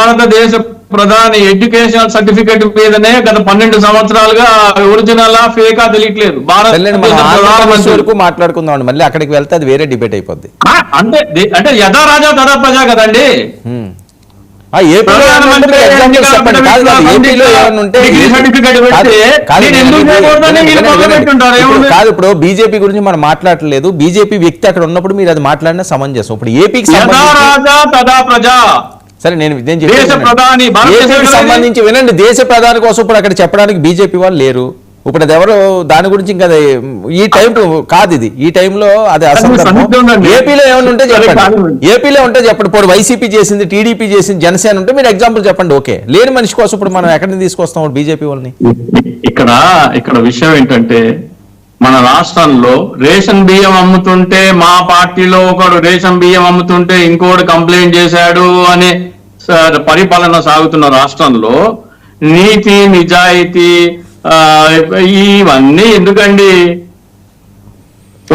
భారతదేశ ప్రధాని education certificate మీదనే గత 12 సంవత్సరాలుగా ఒరిజినల్ ఫేకా తెలియట్లేదు. వరకు మాట్లాడుకుందాం, మళ్ళీ అక్కడికి వెళ్తే అది వేరే డిబేట్ అయిపోద్ది. అంటే యథా రాజా తదా ప్రజా కదండి. కాదు, ఇప్పుడు బీజేపీ గురించి మనం మాట్లాడలేదు. బీజేపీ వ్యక్తి అక్కడ ఉన్నప్పుడు మీరు అది మాట్లాడినా సమంజసం. ఇప్పుడు ఏపీకి సరే, నేను సంబంధించి వినండి. దేశ ప్రధాని కోసం ఇప్పుడు అక్కడ చెప్పడానికి బీజేపీ వాళ్ళు లేరు. ఇప్పుడు అది ఎవరు దాని గురించి ఇంకా ఈ టైం కాదు, ఇది ఈ టైంలో అది అసందర్భం. ఏపీలో ఏమైనా ఉంటే చెప్పండి, ఏపీలో ఉంటే చెప్పండి. ఇప్పుడు వైసీపీ చేసింది, టీడీపీ చేసింది, జనసేన ఉంటే మీరు ఎగ్జాంపుల్ చెప్పండి. ఓకే, లేని మనిషి కోసం ఇప్పుడు మనం ఎక్కడిని తీసుకొస్తాం బీజేపీ వాళ్ళని? ఇక్కడ విషయం ఏంటంటే, మన రాష్ట్రంలో రేషన్ బియ్యం అమ్ముతుంటే మా పార్టీలో ఒకడు రేషన్ బియ్యం అమ్ముతుంటే ఇంకోటి కంప్లైంట్ చేశాడు అనే పరిపాలన సాగుతున్న రాష్ట్రంలో నీతి నిజాయితీ ఇవన్నీ ఎందుకండి?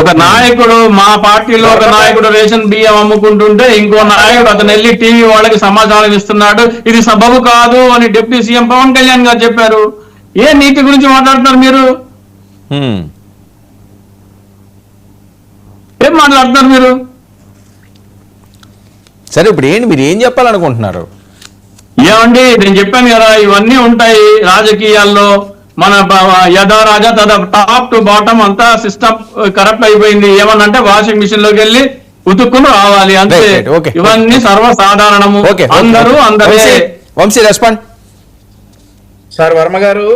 ఒక నాయకుడు, మా పార్టీలో ఒక నాయకుడు రేషన్ బియ్యం అమ్ముకుంటుంటే ఇంకో నాయకుడు అతను వెళ్ళి టీవీ వాళ్ళకి సమాచారం ఇస్తున్నాడు, ఇది సబబు కాదు అని డిప్యూటీ సీఎం పవన్ కళ్యాణ్ గారు చెప్పారు. ఏ నీతి గురించి మాట్లాడుతున్నారు మీరు? ఏం మాట్లాడుతున్నారు మీరు? సరే, ఇప్పుడు ఏంటి మీరు ఏం చెప్పాలనుకుంటున్నారు? ఏమండి, నేను చెప్పాను కదా, ఇవన్నీ ఉంటాయి రాజకీయాల్లో. మన యథా రాజా తదా, టాప్ టు బాటమ్ అంతా సిస్టమ్ కరప్ట్ అయిపోయింది. ఏమన్నంటే వాషింగ్ మిషన్ లోకి వెళ్ళి ఉతుక్కుని రావాలి అంతే. ఇవన్నీ సర్వసాధారణము. అందరూ వంశీ రెస్పాండ్. సార్ వర్మ గారు,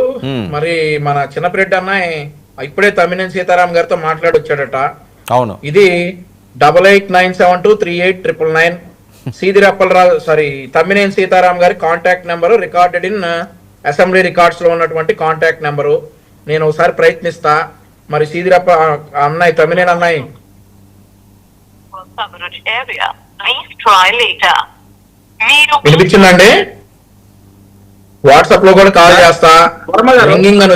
మరి మన చిన్నపిరెడ్డి అన్నయ్య ఇప్పుడే తమ్మినేని సీతారాం గారితో మాట్లాడొచ్చాడట. అవును, ఇది 8897238999. సీదిరప్పలరావు తమ్మినేని సీతారాం గారి contact number, recorded in assembly records లో ఉన్నటువంటి కాంటాక్ట్ నెంబరు. నేను ఒకసారి ప్రయత్నిస్తా. మరి సీదిరప్ప అన్నయ్య, తమ్మినేని అన్నయ్య వినిపించిందండి? వాట్సాప్ లో కూడా కాల్ చేస్తా. రింగింగ్ అని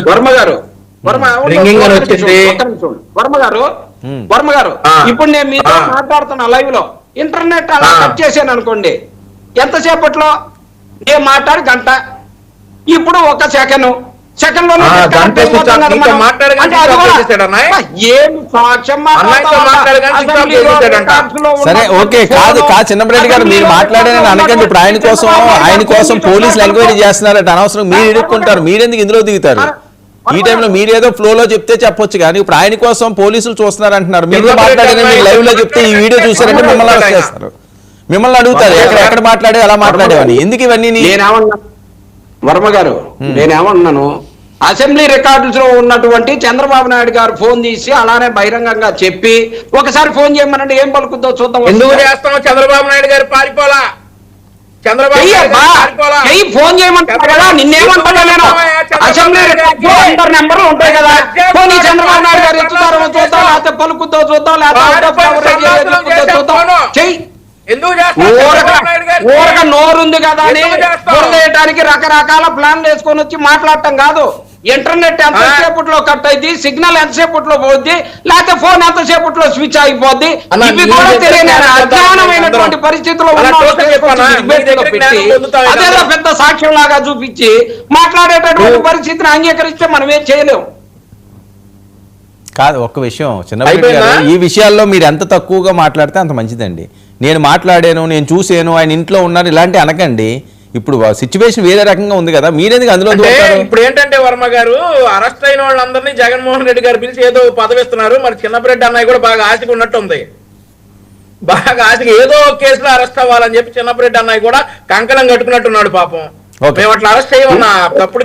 వచ్చింది. వర్మ గారు, ఇప్పుడు నేను మీతో మాట్లాడుతున్నా లైవ్ లో. ఇంటర్నెట్ అలా కట్ చేశాను అనుకోండి, ఎంతసేపట్లో నేను మాట్లాడి గంట, ఇప్పుడు ఒక సెకండ్ లో సరే. ఓకే, కాదు చిన్నరెడ్డి గారు, మీరు మాట్లాడారని అనకండి. ఇప్పుడు ఆయన కోసం పోలీసులు ఎంక్వైరీ చేస్తున్నారట. అనవసరం మీరు ఇరుక్కుంటారు. మీరెందుకు ఇందులో దిగుతారు? ఈ టైంలో మీరేదో ఫ్లోలో చెప్తే చెప్పొచ్చు, కానీ ఇప్పుడు ఆయన కోసం పోలీసులు చూస్తున్నారు అంటున్నారు. మీరు మాట్లాడారని మీరు లైవ్ లో చెప్తే ఈ వీడియో చూసారంటే మిమ్మల్ని అరెస్ట్ చేస్తారు. మిమ్మల్ని అడుగుతారు ఎక్కడ మాట్లాడే, ఎలా మాట్లాడేవని. ఎందుకు ఇవన్నీ? వర్మ గారు, నేనేమన్నాను, అసెంబ్లీ రికార్డుస్ లో ఉన్నటువంటి చంద్రబాబు నాయుడు గారు ఫోన్ తీసి అలానే బహిరంగంగా చెప్పి ఒకసారి ఫోన్ చేయమనండి, ఏం పలుకుద్దో చూద్దాం. ఎందుకు చేస్తాం? చంద్రబాబు నాయుడు గారు పారిపోలా, ఫోన్ చేయమంటారు కదా, నిన్నేమంటాను నేను? అసెంబ్లీ రికార్డు నెంబర్లు ఉంటాయి కదా, పోనీ చంద్రబాబు నాయుడు గారు ఎత్తుతారో చూద్దాం, లేకపోతే పలుకుద్దో చూద్దాం, లేకపోతే చూద్దాం. చెయ్యి. ఊరక నోరుంది కదా అని బురదేయడానికి రకరకాల ప్లాన్లు వేసుకొని వచ్చి మాట్లాడటం కాదు. ఇంటర్నెట్ ఎంతసేపట్లో కట్ అయింది, సిగ్నల్ ఎంతసేపట్లో పోద్ది, లేకపోతే ఫోన్ ఎంతసేపట్లో స్విచ్ అయిపోద్ది, ఇవి కూడా తెలియని అజ్ఞానమైనటువంటి పరిస్థితుల్లో పెట్టి అదేదో పెద్ద సాక్ష్యం లాగా చూపించి మాట్లాడేటటువంటి పరిస్థితిని అంగీకరిస్తే మనం ఏం చేయలేము. కాదు, ఒక్క విషయం చిన్నరెడ్డి గారు, ఈ విషయాల్లో మీరు ఎంత తక్కువగా మాట్లాడితే అంత మంచిదండి. నేను మాట్లాడాను, నేను చూసాను, ఆయన ఇంట్లో ఉన్నారు, ఇలాంటి అనకండి. ఇప్పుడు సిచ్యువేషన్ వేరే రకంగా ఉంది కదా, మీరెందుకు అందులో? ఇప్పుడు ఏంటంటే వర్మ గారు, అరెస్ట్ అయిన వాళ్ళందరినీ జగన్మోహన్ రెడ్డి గారు పిలిచి ఏదో పదవి ఇస్తున్నారు. మరి చిన్నపిరెడ్డి అన్నయ్య కూడా బాగా ఆశగా ఉన్నట్టుంది. బాగా ఆశగా ఏదో కేసులో అరెస్ట్ అవ్వాలని చెప్పి చిన్నపిరెడ్డి అన్నయ్య కూడా కంకణం కట్టుకున్నట్టున్నాడు పాపం. మేము అట్లా అరెస్ట్ చేయమన్నా తప్పుడు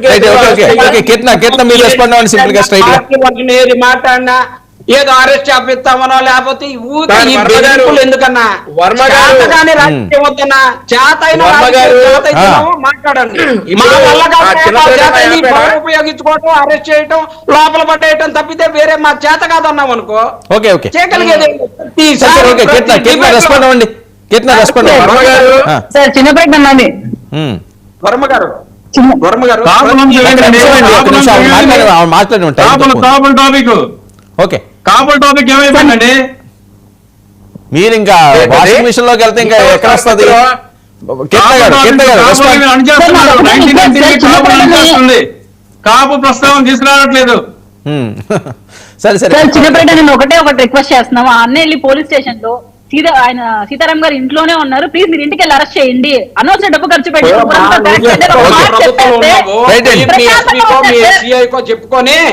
మాట్లాడినా ఏదో అరెస్ట్ చేపిస్తామనో, లేకపోతే ఎందుకన్నా రాజకీయం వద్దన్నా, మాట్లాడండి. ఉపయోగించుకోవటం, అరెస్ట్ చేయటం, లోపల పట్టేయటం తప్పితే వేరే మా చేత కాదన్నాం అనుకో చేయగలిగేది. చిన్నపేట అన్నది వర్మ గారు, కాపుల్ టాపిక్ ఏమైపోయిందండి? మీరు ఇంకా వాషింగ్ మిషన్ లోకి వెళ్తే ఇంకా ఎక్కడ వస్తుంది? కాపు ప్రస్తావన తీసుకురావట్లేదు. సరే సరే చిన్నపేట నేను ఒకటే రిక్వెస్ట్ చేస్తున్నాము. ఆ అన్న వెళ్ళి పోలీస్ స్టేషన్ లో ఆయన సీతారాం గారు ఇంట్లోనే ఉన్నారు, ప్లీజ్ మీరు ఇంటికి వెళ్ళి అరెస్ట్ చేయండి, అనవసర డబ్బు ఖర్చు పెట్టి చెప్పుకొని